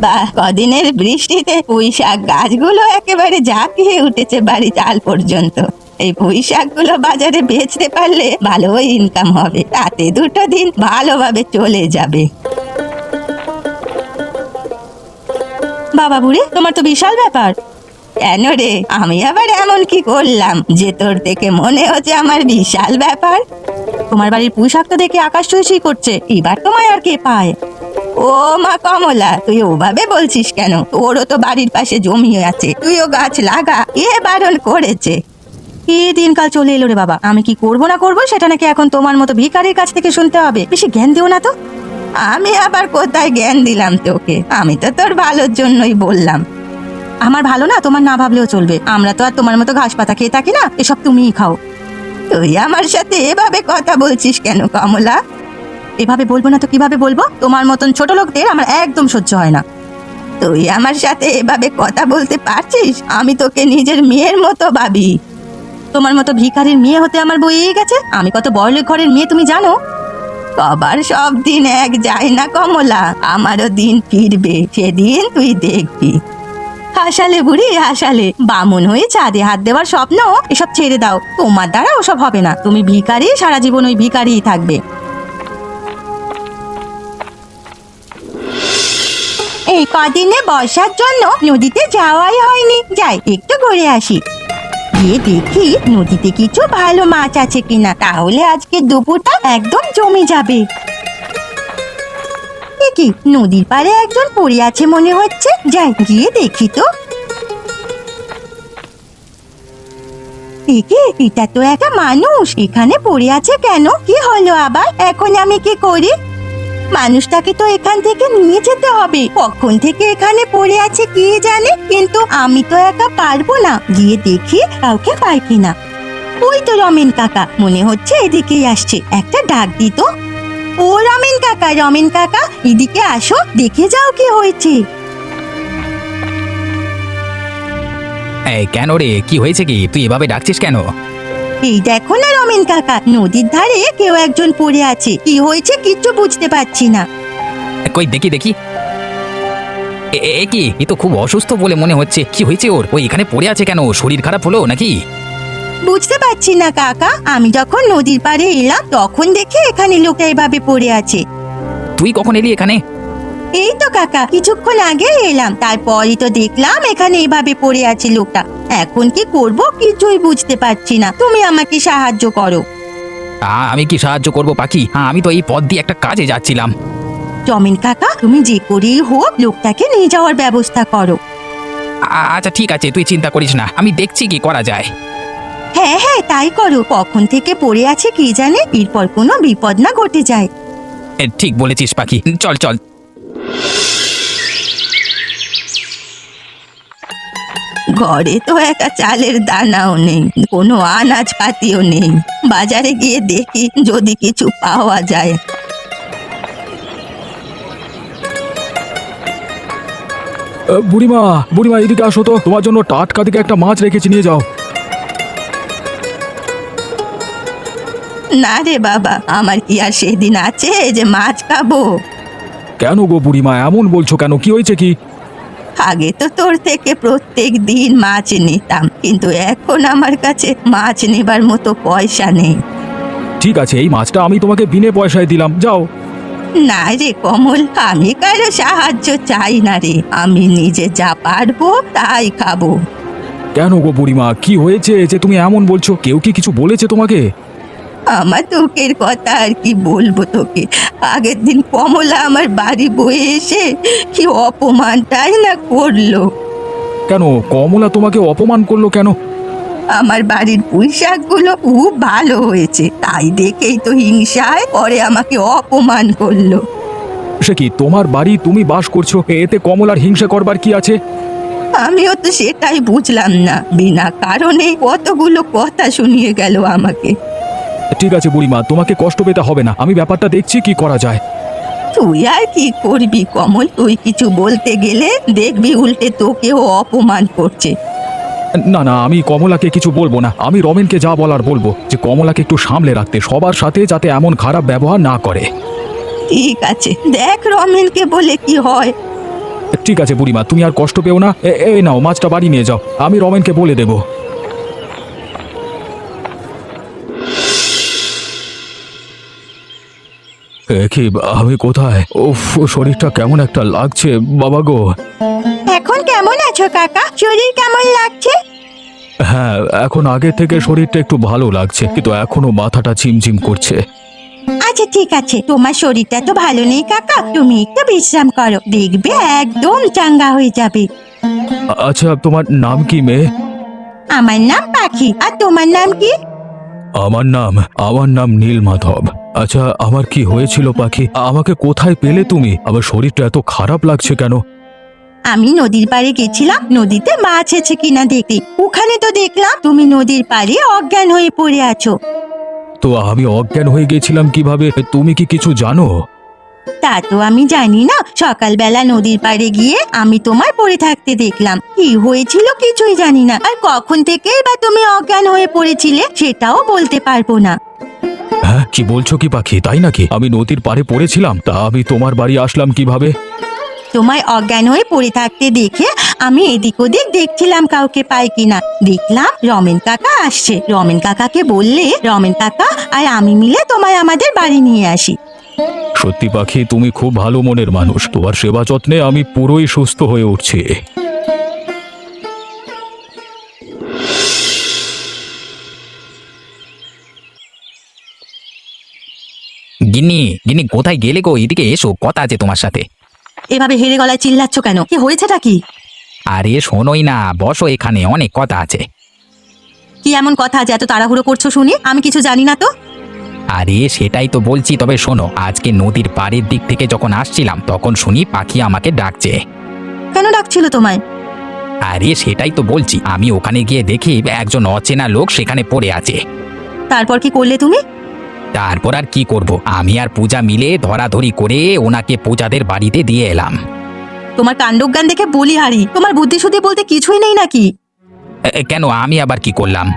বাহ, কদিনের বৃষ্টিতে পুঁই শাক গাছগুলো একেবারে ঝাঁকিয়ে উঠেছে বাড়ি চাল পর্যন্ত। এই পুঁই শাকগুলো বাজারে বেচতে পারলে ভালো ইনকাম হবে, তাতে দুটো দিন ভালোভাবে চলে যাবে। বাবা বুড়ি, তোমার তো বিশাল ব্যাপার। কেন রে, আমি আবার এমন কি করলাম যে তোর থেকে মনে হচ্ছে আমার বিশাল ব্যাপার? তোমার বাড়ির পুঁই শাক তো দেখে আকাশ ছুঁই করছে, এবার তোমায় আর কে পায়? ও মা কমলা, তুই ওভাবে বলছিস কেন? তোরও তো বাড়ির পাশে জমি আছে, তুইও গাছ লাগা, কে বারণ করেছে? কি দিনকাল চলে এলো রে বাবা, আমি কি করবো না করবো সেটা নাকি এখন তোমার মতো ভিখারির কাছ থেকে শুনতে হবে? বেশি জ্ঞান দিও না তো। আমি আবার কোথায় জ্ঞান দিলাম তোকে? আমি তো তোর ভালোর জন্যই বললাম। আমার ভালো না তোমার না ভাবলেও চলবে, আমরা তো আর তোমার মতো ঘাস পাতা খেয়ে থাকি না, এসব তুমিই খাও। তুই আমার সাথে এভাবে কথা বলছিস কেন কমলা? এভাবে বলবো না তো কিভাবে বলবো? তোমার মতন ছোট লোকদের আমার একদম সহ্য হয় না। তুই আমার সাথে এভাবে কথা বলতে পারছিস? আমি তোকে নিজের মেয়ের মতো ভাবি। তোমার মতো ভিখারির মেয়ে হতে আমার বইয়ে গেছে। আমি কত বড়লোক ঘরের মেয়ে তুমি জানো? সবার সব দিন এক যায় না কমলা, আমারও দিন ফিরবে, সেদিন তুই দেখবি। হাসালে বুড়ি হাসালে, বামুন হয়ে চাঁদে হাত দেওয়ার স্বপ্ন এসব ছেড়ে দাও, তোমার দ্বারা ওসব হবে না। তুমি ভিখারি, সারা জীবন ওই ভিখারিই থাকবে। এই কদিনে বর্ষার জন্য নদীতে যাওয়াই হয়নি, যাই একটু ঘুরে আসি। গিয়ে দেখি নদীতে কিছু ভালো মাছ আছে কিনা, তাহলে আজকে দুপুরটা একদম জমে যাবে। কি নদীর পাড়ে একজন পড়ে আছে মনে হচ্ছে, যাই গিয়ে দেখি তো। এটা তো একটা মানুষ, এখানে পড়ে আছে কেন? কি হলো আবার? এখন আমি কি করি? মানুষটাকে তো এখান থেকে নিয়ে যেতে হবে, কখন থেকে এখানে পড়ে আছে কে জানে, কিন্তু আমি তো একা পারবো না। গিয়ে দেখি কাউকে পাই কিনা। ওই তো রমেন কাকা, মনে হচ্ছে এদিকেই আসছে, একটা ডাক দিত। ও রমেন কাকা, রমেন কাকা, এদিকে আসো, দেখে যাও কি হয়েছে। এই কেন রে, কি হয়েছে? কি তুই এভাবে ডাকছিস কেন? এই দেখো না রমেন কাকা, নদীর ধারে কেউ একজন পড়ে আছে, কি হয়েছে কিচ্ছু বুঝতে পারছি না। কই দেখি দেখি। এ কি, এ তো খুব অসুস্থ বলে মনে হচ্ছে। কি হয়েছে ওর? ও এখানে পড়ে আছে কেন? শরীর খারাপ হলো নাকি? বুঝতে পারছি না কাকা, আমি যখন নদীর পাড়ে এলাম তখন দেখি এখানে লোকটা এভাবে পড়ে আছে। তুই কখন এলি এখানে? এই তো কাকা, কিছুক্ষণ আগে এলাম, তারপরই তো দেখলাম এখানে এভাবে পড়ে আছে লোকটা। এখন কি করব কিছুই বুঝতে পারছি না, তুমি আমাকে সাহায্য করো। আমি কি সাহায্য করব পাখি? আমি তো এই পথ দিয়ে একটা কাজে যাচ্ছিলাম। জমিন কাকা, তুমি যে করেই হোক লোকটাকে নিয়ে যাওয়ার ব্যবস্থা করো। আচ্ছা ঠিক আছে, তুই চিন্তা করিস না, আমি দেখছি কি করা যায়। হ্যাঁ হ্যাঁ, তাই করো, কখন থেকে পড়ে আছে কে জানে, এরপর কোনো বিপদ না ঘটে যায়। ঠিক বলেছিস পাখি, চল চল। ঘরে তো একটা চালের দানাও নেই, কোনো আনাজ পাতিও নেই। বাজারে গিয়ে দেখি যদি কিছু পাওয়া যায়। বুড়িমা, বুড়িমা এদিকে আসো তো, তোমার জন্য টাটকা দিকে একটা মাছ রেখেছি, নিয়ে যাও। না রে বাবা, আমার কি আর সেদিন আছে যে মাছ খাবো? কেন গো বুড়িমা, এমন বলছো কেন? কি হয়েছে কি? আগে তো তোর থেকে প্রত্যেক দিন মাছ নিতাম, কিন্তু এখন আমার কাছে মাছ নেবার মতো পয়সা নেই। ঠিক আছে, এই মাছটা আমি তোমাকে বিনে পয়সায় দিলাম, যাও। না রে কমল, আমি কারো সাহায্য চাই না রে, আমি নিজে যা পারবো তাই খাবো। কেন গো বুড়িমা, কি হয়েছে যে তুমি এমন বলছো? কেউ কি কিছু বলেছে তোমাকে? আমার দুঃখের কথা আর কি বলবো তোকে। আগের দিন কমলা আমার বাড়ি বয়ে এসে কি অপমানটাই না করলো। কেন কমলা তোমাকে অপমান করলো কেন? আমার বাড়ির পুঁই শাকগুলো খুব ভালো হয়েছে, তাই দেখেই তো হিংসায় পরে আমাকে অপমান করলো। সে কি, তোমার বাড়ি, তুমি বাস করছো, এতে কমলার হিংসা করবার কি আছে? আমিও তো সেটাই বুঝলাম না, বিনা কারণে কতগুলো কথা শুনিয়ে গেল আমাকে। ঠিক আছে বুড়িমা, তোমাকে কষ্ট পেতে হবে না, আমি ব্যাপারটা দেখছি কি করা যায়। তুই আর কি করবি কমল, তুই কিছু বলতে গেলে দেখবি উল্টে তোকেও অপমান করছে। না না, আমি কমলাকে কিছু বলবো না, আমি রমেনকে যা বলার বলবো, যে কমলাকে একটু সামলে রাখতে, সবার সাথে যাতে এমন খারাপ ব্যবহার না করে। ঠিক আছে, দেখ রমেনকে বলে কি হয়। ঠিক আছে বুড়িমা, তুমি আর কষ্ট পেও না। এই নাও, মাছটা বাড়ি নিয়ে যাও, আমি রমেনকে বলে দেবো। কি, আমি কোথায়? উফ, শরীরটা কেমন একটা লাগছে বাবা গো। এখন কেমন আছো কাকা? শরীর কেমন লাগছে? হ্যাঁ, এখন আগের থেকে শরীরটা একটু ভালো লাগছে, কিন্তু এখনো মাথাটা ঝিমঝিম করছে। আচ্ছা ঠিক আছে, তোমার শরীরটা তো ভালো নেই কাকা, তুমি একটু বিশ্রাম করো, দেখবে একদম চাঙ্গা হয়ে যাবে। আচ্ছা, তোমার নাম কি মেয়ে? আমার নাম পাখি, আর তোমার নাম কি? আমার নাম নীলমাধব। আচ্ছা, আমার কি হয়েছিল পাখি? আমাকে কোথায় পেলে তুমি? আবার শরীরটা এত খারাপ লাগছে কেন? আমি নদীর পাড়ে গেছিলাম নদীতে মাছ আছে কিনা দেখতে, ওখানে তো দেখলাম তুমি নদীর পাড়ে অজ্ঞান হয়ে পড়ে আছো। তো আমি অজ্ঞান হয়ে গেছিলাম কিভাবে? তুমি কি কিছু জানো? তা তো আমি জানি না, সকালবেলা নদীর পাড়ে গিয়ে আমি তোমার পড়ে থাকতে দেখলাম, কি হয়েছিল কিছুই জানি না, আর কখন থেকে বা তুমি অজ্ঞান হয়ে পড়েছিলে সেটাও বলতে পারবো না। হ্যাঁ, কি বলছো কি পাখি? তাই নাকি? আমি নদীর পাড়ে পড়েছিলাম, তা আমি তোমার বাড়ি আসলাম কিভাবে? তোমায় অজ্ঞান হয়ে পড়ে থাকতে দেখে আমি এদিক ওদিক দেখছিলাম কাউকে পাই কিনা, দেখলাম রমেন কাকা আসছে। রমেন কাকাকে বললে রমেন কাকা আর আমি মিলে তোমায় আমাদের বাড়ি নিয়ে আসি। সত্যি পাখি, তুমি খুব ভালো মনের মানুষ। তোমার সেবা যত্নে আমি পুরোই সুস্থ হয়ে উঠছি। গিন্নি, গিন্নি কোথায় গেলে গো? এদিকে এসো, কথা আছে তোমার সাথে। এভাবে হেরে গলায় চিল্লাচ্ছ কেন? কি হয়েছেটা কি? আরে শোনোই না, বসো এখানে, অনেক কথা আছে। কি এমন কথা যে এত তাড়াহুড়ো করছো শুনি? আমি কিছু জানি না তো। আরে সেটাই তো বলছি, তবে শোনো, আজকে নদীর পাড়ের দিক থেকে যখন আসছিলাম তখন শুনি পাখি আমাকে ডাকছে। কেন ডাকছিল তোমায়? আরে সেটাই তো বলছি, আমি ওখানে গিয়ে দেখি একজন অচেনা লোক সেখানে পড়ে আছে। তারপর কি করলে তুমি? তারপর আর কি করব, আমি আর পূজা মিলে ধরাধরি করে ওনাকে পূজাদের বাড়িতে দিয়ে এলাম। তোমার কাণ্ডজ্ঞান দেখে বলি হারি, তোমার বুদ্ধি শুদ্ধি বলতে কিছুই নেই নাকি? কেন, আমি আবার কি করলাম?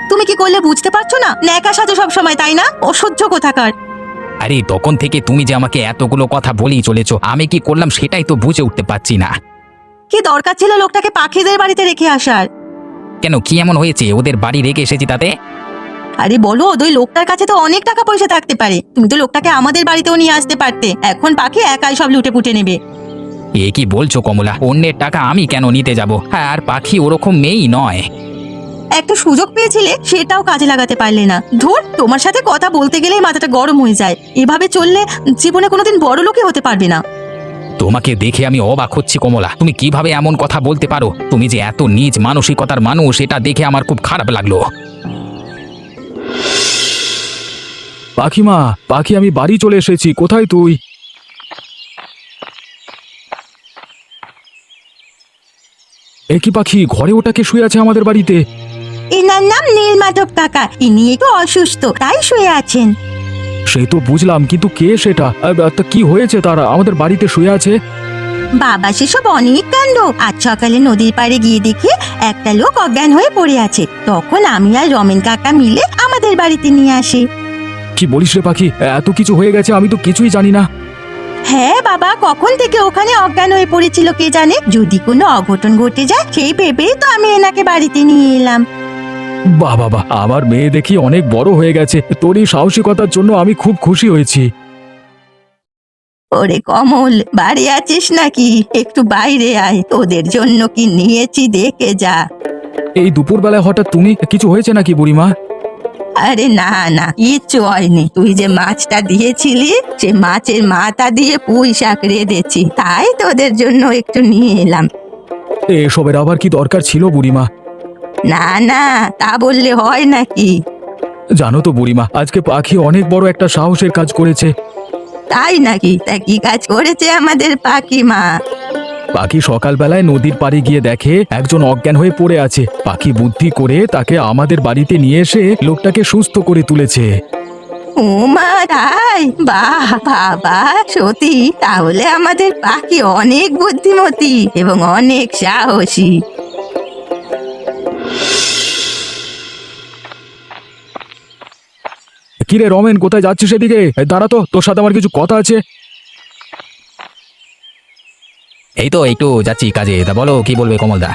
তুমি কি করলে বুঝতে পারছো না? ন্যাকা সাজো সব সময়, তাই না? অসহ্য কোথাকার। আরে তখন থেকে তুমি যে আমাকে এতগুলো কথা বলেই চলেছো, আমি কি করলাম সেটাই তো বুঝে উঠতে পারছি না। কি দরকার ছিল লোকটাকে পাখিদের বাড়িতে রেখে আসার? কেন, কি এমন হয়েছে? ওদের বাড়ি রেখে এসেছি তাতে? আরে বলো, ওই লোকটার কাছে তো অনেক টাকা পয়সা থাকতে পারে, তুমি তো লোকটাকে আমাদের বাড়িতেও নিয়ে আসতে পারতে। এখন পাখি একাই সব লুটে পুটে নেবে। এ কি বলছো কমলা? অন্যের টাকা আমি কেন নিতে যাব? হ্যাঁ, আর পাখি ওরকম মেয়েই নয়। একটা সুযোগ পেয়েছিলে, সেটাও কাজে লাগাতে পারলে না। ধুর, তোমার সাথে কথা বলতে গেলেই মাথাটা গরম হয়ে যায়। এভাবে চললে জীবনে কোনোদিন বড় লোকই হতে পারবে না। তোমাকে দেখে আমি অবাক হচ্ছি কমলা, তুমি কিভাবে এমন কথা বলতে পারো? তুমি যে এত নীচ মানসিকতার মানুষ, এটা দেখে আমার খুব খারাপ লাগলো। পাখিমা, পাখি, আমি বাড়ি চলে এসেছি। কোথায় তুই? এ কি পাখি, ঘরে ওটাকে শুয়ে আছে আমাদের বাড়িতে? এনার নাম নীলমাধব কাকা, ইনি একটু অসুস্থ, তাই শুয়ে আছেন। সে তো বুঝলাম, কিন্তু কে সেটা? তা কি হয়েছে তারা আমাদের বাড়িতে শুয়ে আছে? বাবা, সেসব অনেক কাণ্ড। আজ সকালে নদীর পাড়ে গিয়ে দেখি একটা লোক অজ্ঞান হয়ে পড়ে আছে, তখন আমি আর রমেন কাকা মিলে আমাদের বাড়িতে নিয়ে আসি। কি বলিস রে পাখি, এত কিছু হয়ে গেছে, আমি তো কিছুই জানি না। হ্যাঁ বাবা, কখন থেকে ওখানে অজ্ঞান হয়ে পড়েছিল কে জানে। যদি কোনো অঘটন ঘটে যায় সেই ভেবেই তো আমি এনাকে বাড়িতে নিয়ে এলাম। বাহ বাবা, আমার মেয়ে দেখি অনেক বড় হয়ে গেছে। তোর এই সাহসিকতার জন্য আমি খুব খুশি হয়েছি। ওরে কমল, বাড়ি আছিস নাকি? একটু বাইরে আয়, তোদের জন্য কি নিয়েছি দেখে যা। এই দুপুরবেলায় হঠাৎ তুমি? কিছু হয়েছে নাকি বুড়িমা? আরে না না, কিচ্ছু হয়নি। তুই যে মাছটা দিয়েছিলি, সে মাছের মাথা দিয়ে পুঁই শাক রেঁধেছি, তাই তোদের জন্য একটু নিয়ে এলাম। এসবের আবার কি দরকার ছিল বুড়িমা? না না, তা বললে হয় নাকি? জানো তো বুড়িমা, আজকে পাখি অনেক বড় একটা সাহসের কাজ করেছে। তাই নাকি? তা কি কাজ করেছে আমাদের পাখি মা? পাখি সকালবেলায় নদীর পাড়ে গিয়ে দেখে একজন অজ্ঞান হয়ে পড়ে আছে। পাখি বুদ্ধি করে তাকে আমাদের বাড়িতে নিয়ে এসে লোকটাকে সুস্থ করে তুলেছে। ও মা, তাই? বাহ বাবা, সত্যি তাহলে আমাদের পাখি অনেক বুদ্ধিমতী এবং অনেক সাহসী। কিরে রমেন, কোথায় যাচ্ছিস? এদিকে দাঁড়া তো, তোর সাথে আমার কিছু কথা আছে। এই তো একটু যাচ্ছি কাজে, তা বলো কি বলবে কমলদা?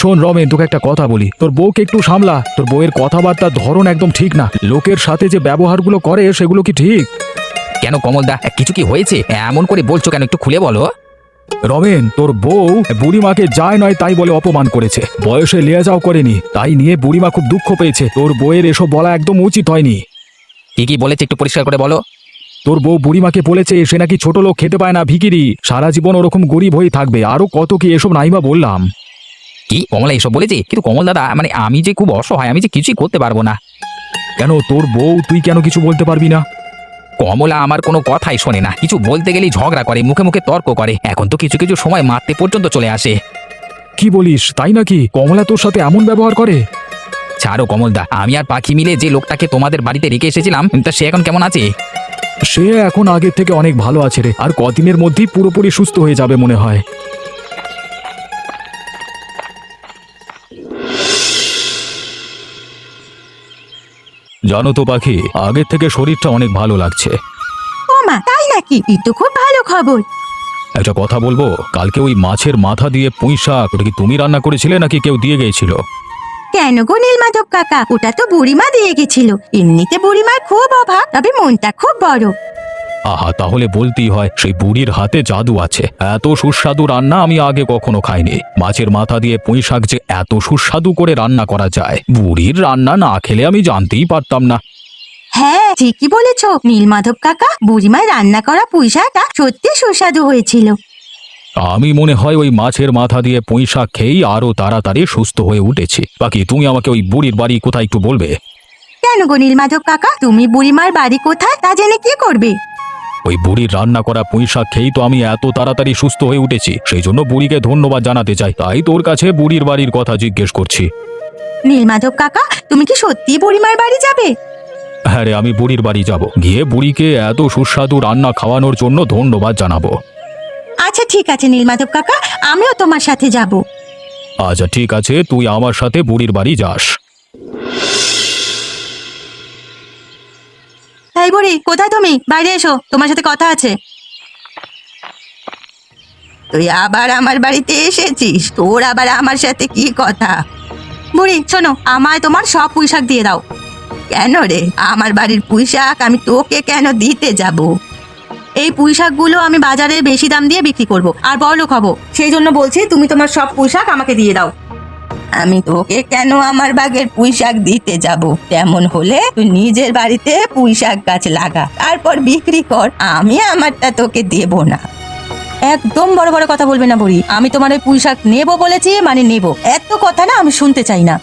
শোন রমেন, তোকে একটা কথা বলি, তোর বউকে একটু সামলা। তোর বউয়ের কথাবার্তার ধরন একদম ঠিক না। লোকের সাথে যে ব্যবহারগুলো করে সেগুলো কি ঠিক? কেন কমলদা, কিছু কি হয়েছে? এমন করে বলছো কেন, একটু খুলে বলো। রমেন, তোর বউ বুড়িমাকে যায় নয় তাই বলে অপমান করেছে, বয়সে লিয়ে যাও করেনি, তাই নিয়ে বুড়িমা খুব দুঃখ পেয়েছে। তোর বউয়ের এসব বলা একদম উচিত হয়নি। কি কি বলেছে একটু পরিষ্কার করে বলো। তোর বউ বুড়িমাকে বলেছে সে নাকি ছোট লোক, খেতে পায় না, ভিখিরি, সারা জীবন ওরকম গরিব হয়ে থাকবে। আরো কত কি এসব নাইবা বললাম। কি কমলা এসব বলেছে? কিন্তু কমল দাদা, মানে আমি যে খুব অসহায়, আমি যে কিছুই করতে পারবো না। কেন তোর বউ, তুই কেন কিছু বলতে পারবি না? কমলা আমার কোনো কথাই শোনে না, কিছু বলতে গেলেই ঝগড়া করে, মুখে মুখে তর্ক করে, এখন তো কিছু কিছু সময় মারতে পর্যন্ত চলে আসে। কি বলিস, তাই নাকি? কমলা তোর সাথে এমন ব্যবহার করে? ছাড়ো কমলদা, আমি আর পাখি মিলে যে লোকটাকে তোমাদের বাড়িতে রেখে এসেছিলাম, তা সে এখন কেমন আছে? সে এখন আগের থেকে অনেক ভালো আছে রে, আর কদিনের মধ্যেই পুরোপুরি সুস্থ হয়ে যাবে মনে হয়। জানো তো পাখি, আগের থেকে শরীরটা অনেক ভালো লাগছে। ও মা, তাই নাকি? এই তো খুব ভালো খবর। একটা কথা বলবো, কালকে ওই মাছের মাথা দিয়ে পুঁই শাক, ওটা কি তুমি রান্না করেছিলে নাকি কেউ দিয়ে গিয়েছিল? কেন গো নীলমাধব কাকা, ওটা তো বুড়িমা দিয়ে গেছিল। এমনিতে বুড়িমার খুব অভাব, তবে মনটা খুব বড়। আহা, তাহলে বলতেই হয় সেই বুড়ির হাতে জাদু আছে। এত সুস্বাদু রান্না আমি আগে কখনো খাইনি। মাছের মাথা দিয়ে পুঁই শাক যে এত সুস্বাদু করে রান্না করা যায়, বুড়ির রান্না না খেলে আমি জানতেই পারতাম না। হ্যাঁ, ঠিকই বলেছ নীলমাধব কাকা, বুড়িমার রান্না করা পুঁইশাকটা সত্যি সুস্বাদু হয়েছিল। আমি মনে হয় ওই মাছের মাথা দিয়ে পুঁই শাক খেয়েই আরো তাড়াতাড়ি সুস্থ হয়ে উঠেছি। বাকি তুমি আমাকে ওই বুড়ির বাড়ি কোথায় একটু বলবে? কেন গো নীলমাধব কাকা, তুমি বুড়িমার বাড়ি কোথায় তা জেনে কি করবে? ওই বুড়ির রান্না করা পুঁই শাক খেয়েই তো আমি এত তাড়াতাড়ি সুস্থ হয়ে উঠেছি। সেই জন্য বুড়িকে ধন্যবাদ জানাতে চাই, তাই তোর কাছে বুড়ির বাড়ির কথা জিজ্ঞেস করছি। নীলমাধব কাকা, তুমি কি সত্যি বুড়িমার বাড়ি যাবে? হ্যাঁ রে, আমি বুড়ির বাড়ি যাব, গিয়ে বুড়িকে এত সুস্বাদু রান্না খাওয়ানোর জন্য ধন্যবাদ জানাবো। আচ্ছা ঠিক আছে নীলমাধব কাকা, আমিও তোমার সাথে যাব। আচ্ছা ঠিক আছে, তুই আমার সাথে বুড়ির বাড়ি যাস। তাই বুড়ি, কোথায় তুমি? বাইরে এসো, তোমার সাথে কথা আছে। তুই আবার আমার বাড়িতে এসেছিস? তোর আবার আমার সাথে কি কথা? বুড়ি শোনো, আমায় তোমার সব পুঁইশাক দিয়ে দাও। কেন রে, আমার বাড়ির পুঁইশাক আমি তোকে কেন দিতে যাব? এই পুঁইশাকগুলো আমি বাজারে বেশি দাম দিয়ে বিক্রি করব আর বড়লোক হব, সেই জন্য বলছি তুমি তোমার সব পুঁইশাক আমাকে দিয়ে দাও। আমি তোকে কেন আমার বাগের পুঁইশাক দিতে যাব? তেমন হলে তুই নিজের বাড়িতে পুঁইশাক গাছ লাগা, তারপর বিক্রি কর, আমি আমারটা তোকে দেব না। একদম বড় বড় কথা বলবে না বুড়ি, আমি তোমার ওই পুঁইশাক নেবো বলেছি মানে নেব, এত কথা না আমি শুনতে চাই না।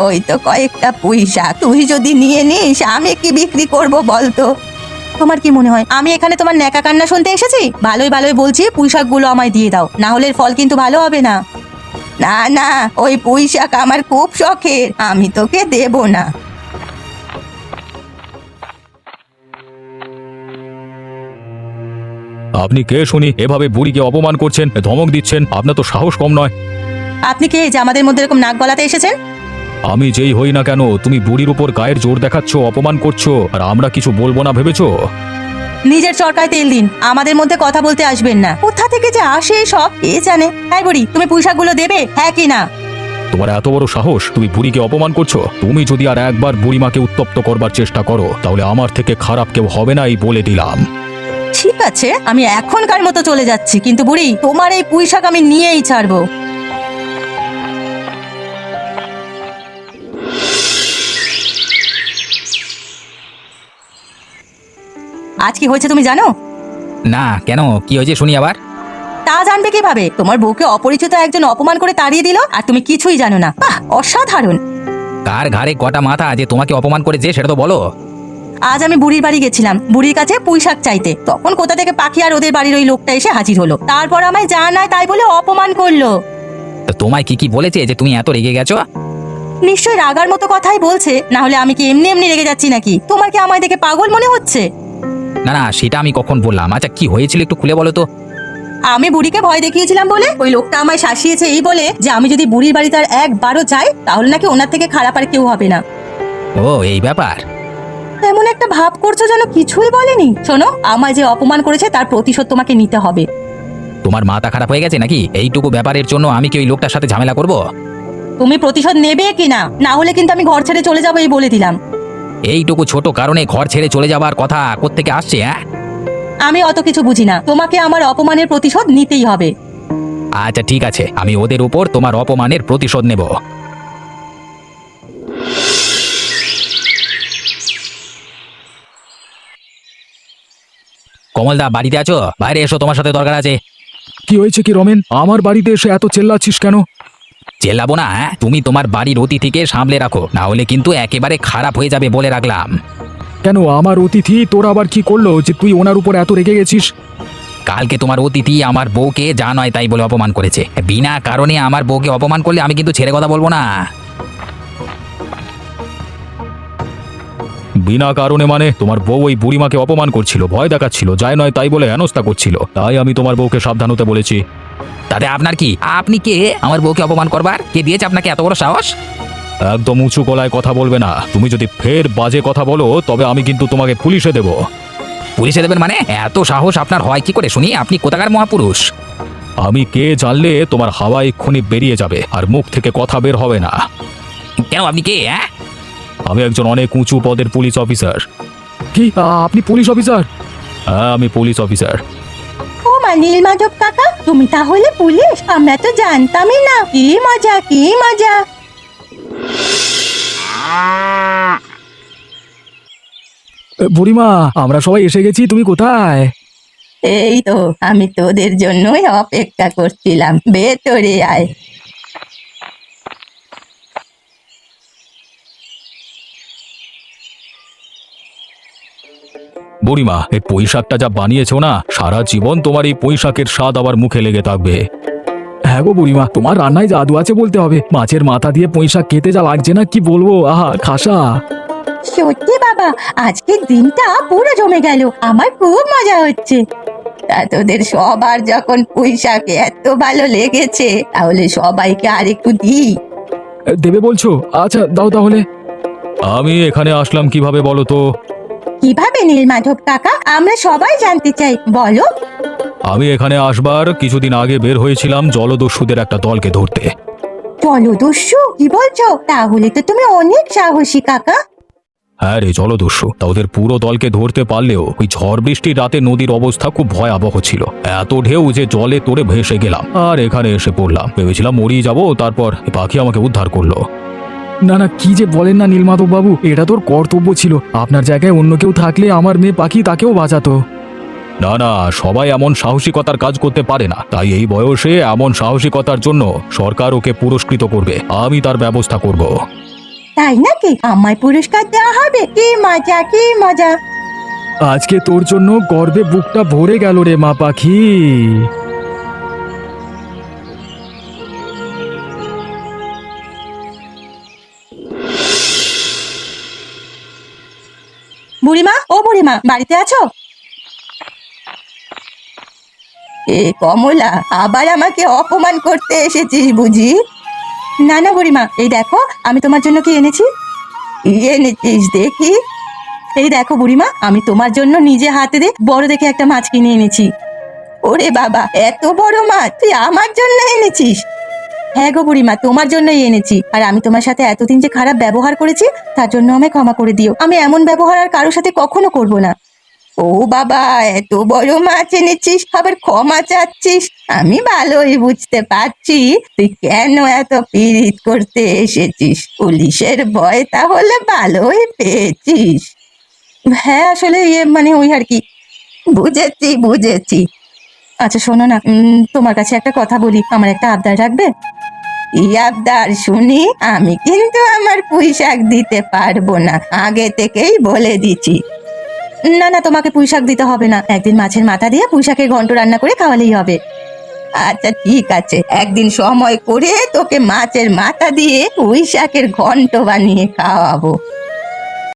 ওই তো কয়েকটা পুঁইশাক, তুই যদি নিয়ে নিস আমি কি বিক্রি করব বলতো? তোমার কি মনে হয় আমি এখানে তোমার ন্যাকা কান্না শুনতে এসেছি? ভালোই ভালোই বলছি পুঁইশাকগুলো আমায় দিয়ে দাও, না হলে এর ফল কিন্তু ভালো হবে না। না না, ওই পুঁইশাক আমার খুব শখের, আমি তোকে দেব না। আপনি কে শুনি এভাবে বুড়িকে অপমান করছেন, ধমক দিচ্ছেন? আপনার তো সাহস কম নয়। আপনি কে যে আমাদের মধ্যে এরকম নাক গলাতে এসেছেন? আমি যেই হই না কেন, তুমি বুড়ির উপর গায়ের জোর দেখাচ্ছ, অপমান করছো, আর আমরা কিছু বলবো না ভেবেছো? নিজের চরকায় তেল দিন, আমাদের মধ্যে কথা বলতে আসবেন না। কোথা থেকে যে আসে সব কে জানে। তাই বুড়ি, তুমি পুঁইশাকগুলো দেবে, হ্যাঁ কি না? তোমার এত বড় সাহস, তুমি বুড়িকে অপমান করছো? তুমি যদি আর একবার বুড়িমাকে উত্তপ্ত করবার চেষ্টা করো, তাহলে আমার থেকে খারাপ কেউ হবে না, এই বলে দিলাম। ঠিক আছে, আমি এখনকার মতো চলে যাচ্ছি, কিন্তু বুড়ি তোমার এই পুঁইশাক আমি নিয়েই ছাড়বো। আজ কি হয়েছে তুমি জানো? না, কেন কি হয়েছে শুনি আবার? তা জানবে কিভাবে? তোমার বউকে অপরিচিত একজন অপমান করে তাড়িয়ে দিল আর তুমি কিছুই জানো না। বাহ, অসাধারণ। কার ঘাড়ে কটা মাথা যে তোমাকে অপমান করেছে সেটা তো বলো। আজ আমি বুড়ির বাড়ি গেছিলাম বুড়ির কাছে পুঁইশাক চাইতে, তখন কোথা থেকে পাখি আর ওদের বাড়ির ওই লোকটা এসে হাজির হলো, তারপর আমায় জানায় তাই বলে অপমান করলো। তো তোমায় কি কি বলেছে যে তুমি এত রেগে গেছো? নিশ্চয়ই রাগার মতো কথাই বলছে, না হলে আমি কি এমনি এমনি রেগে যাচ্ছি নাকি? তোমার কি আমায় দেখে পাগল মনে হচ্ছে? না না, সেটা আমি কখন বললাম? আচ্ছা কি হয়েছিল একটু খুলে বলো তো। আমি বুড়িকে ভয় দেখিয়েছিলাম বলে ওই লোকটা আমায় শাসিয়েছে, এই বলে যে আমি যদি বুড়ির বাড়িতে আর একবারও যাই তাহলে নাকি ওনার থেকে খারাপ আর কেউ হবে না। ও এই ব্যাপার। এমন একটা ভাব করছো যেন কিছুই বলেনি। শোনো, আমায় যে অপমান করেছে তার প্রতিশোধ তোমাকে নিতে হবে। তোমার মাথা খারাপ হয়ে গেছে নাকি? এইটুকু ব্যাপারের জন্য আমি কি ওই লোকটার সাথে ঝামেলা করব? তুমি প্রতিশোধ নেবে কি না, না হলে কিন্তু আমি ঘর ছেড়ে চলে যাবো, এই বলে দিলাম। এইটুকু ছোট কারণে ঘর ছেড়ে চলে যাওয়ার কথা কোত্থেকে আসছে? হ্যাঁ, আমি অত কিছু বুঝি না, তোমাকে আমার অপমানের প্রতিশোধ নিতেই হবে। আচ্ছা ঠিক আছে, আমি ওদের উপর তোমার অপমানের প্রতিশোধ নেব। কমলদা বাড়িতে আছো? বাইরে এসো, তোমার সাথে দরকার আছে। কি হয়েছে কি রমেন? আমার বাড়িতে এসে এত চেল্লাচ্ছিস কেন? চেল্লাবো না? হ্যাঁ, তুমি তোমার বাড়ির অতিথিকে সামলে রাখো, না হলে কিন্তু একেবারে খারাপ হয়ে যাবে বলে রাখলাম। কেন আমার অতিথি তোর আবার কি করলো যে তুই ওনার উপর এত রেগে গেছিস? কালকে তোমার অতিথি আমার বউকে যা নয় তাই বলে অপমান করেছে। বিনা কারণে আমার বউকে অপমান করলে আমি কিন্তু ছেড়ে কথা বলবো না। বিনা কারণে মানে? তোমার বউ ওই বুড়িমাকে অপমান করছিল, ভয় দেখাচ্ছিল, যায় নয় তাই বলে হেনস্থা করছিল, তাই আমি তোমার বউকে সাবধান হতে বলেছি। তাতে আপনার কি? আপনি কে আমার বউকে অপমান করবার? কে দিয়েছে আপনাকে এত বড় সাহস? একদম উঁচু গলায় কথা বলবে না। তুমি যদি ফের বাজে কথা বলো তবে আমি কিন্তু তোমাকে পুলিশে দেব। পুলিশে দেবেন মানে? এত সাহস আপনার হয় কি করে শুনি? আপনি কোথাকার মহাপুরুষ? আমি কে জানলে তোমার হাওয়া এক্ষুনি বেরিয়ে যাবে আর মুখ থেকে কথা বের হবে না। কেন, আপনি কে? হ্যাঁ, আমি একজন অনেক উঁচু পদের পুলিশ অফিসার। কি আপনি পুলিশ অফিসার? হ্যাঁ আমি পুলিশ অফিসার। ও মা, নীলমাধব কাকা, তুমি তাহলে পুলিশ? আমরা তো জানতামই না। কি মজা, কি মজা। বুড়িমা, আমরা সবাই এসে গেছি, তুমি কোথায়? এই তো, আমি তোদের জন্যই অপেক্ষা করছিলাম, ভেতরে আয়। বুড়িমা, এই পুঁইশাকটা যা বানিয়েছো না, সারা জীবন তোমার এই পুঁইশাকের স্বাদ আবার মুখে লেগে থাকবে। হ্যাঁ গো বুড়িমা, তোমার রান্নায় জাদু আছে বলতে হবে। মাছের মাথা দিয়ে পুঁইশাক খেতে যা লাগছে না, কি বলবো, আহা খাসা। সত্যি বাবা, আজকের দিনটা পুরো জমে গেল, আমার খুব মজা হচ্ছে। তা তোদের সবার যখন পুঁইশাক এত ভালো লেগেছে, তাহলে সবাইকে আর একটু দিই। দেবে বলছো? আচ্ছা দাও তাহলে। আমি এখানে আসলাম কিভাবে বলো তো? কিভাবে নীলমাধব কাকা? আমরা সবাই জানতে চাই, বলো। আমি এখানে আসবার কিছুদিন আগে বের হয়েছিলাম জলদস্যুদের একটা দলকে ধরতে। জলদস্যু? কি বলছো? তাহলে তো তুমি অনেক সাহসী কাকা। হ্যাঁ রে, জলদস্যু। তা ওদের পুরো দলকে ধরতে পারলেও ওই ঝড় বৃষ্টির রাতে নদীর অবস্থা খুব ভয়াবহ ছিল। এত ঢেউ যে জলে তোড়ে ভেসে গেলাম আর এখানে এসে পড়লাম। ভেবেছিলাম মরিয়ে যাবো, তারপর এ পাখি আমাকে উদ্ধার করলো। না না, কি যে বলেন না নীলমাধব বাবু, এটা তোর কর্তব্য ছিল। আপনার জায়গায় অন্য কেউ থাকলে আমার মেয়ে পাখি তাকেও বাঁচাতো। না না, সবাই এমন সাহসিকতার কাজ করতে পারে না, তাই এই বয়সে এমন সাহসিকতার জন্য সরকার ওকে পুরস্কৃত করবে। আমি তার ব্যবস্থা করব। তাই নাকি? আমায় পুরস্কার দেওয়া হবে? কি মজা, কি মজা। আজকে তোর জন্য গর্বে বুকটা ভরে গেল রে মা পাখি। বুড়িমা, ও বুড়িমা, বাড়িতে আছো? এ কমলা, আবার আমাকে অপমান করতে এসেছিস বুঝি? না না বুড়িমা, এই দেখো আমি তোমার জন্য কি এনেছি। কি এনেছিস দেখি? এই দেখো বুড়িমা, আমি তোমার জন্য নিজে হাতে দিয়ে বড় দেখে একটা মাছ কিনে এনেছি। ওরে বাবা, এত বড় মাছ তুই আমার জন্য এনেছিস? হ্যাঁ গো বুড়িমা, তোমার জন্যই এনেছি। আর আমি তোমার সাথে এতদিন যে খারাপ ব্যবহার করেছি, তার জন্য আমায় ক্ষমা করে দিও। আমি এমন ব্যবহার আর কারোর সাথে কখনো করব না। ও বাবা, এত বড় মাছ এনেছিস, আবার ক্ষমা চাচ্ছিস? আমি ভালোই বুঝতে পারছি তুই কেন এত পীড়িত করতে এসেছিস। পুলিশের ভয় তাহলে ভালোই পেয়েছিস। হ্যাঁ আসলে মানে ওই আর কি। বুঝেছি বুঝেছি। আচ্ছা শোনো না, তোমার কাছে একটা কথা বলি, আমার একটা আবদার রাখবে? ই আবদার শুনি? আমি কিন্তু আমার পুঁইশাক দিতে পারবো না, আগে থেকেই বলে দিচ্ছি। না না, তোমাকে পুঁইশাক দিতে হবে না। একদিন মাছের মাথা দিয়ে পুঁইশাকের ঘন্ট রান্না করে খাওয়ালেই হবে। আচ্ছা ঠিক আছে, একদিন সময় করে তোকে মাছের মাথা দিয়ে পুঁইশাকের ঘন্ট বানিয়ে খাওয়াবো।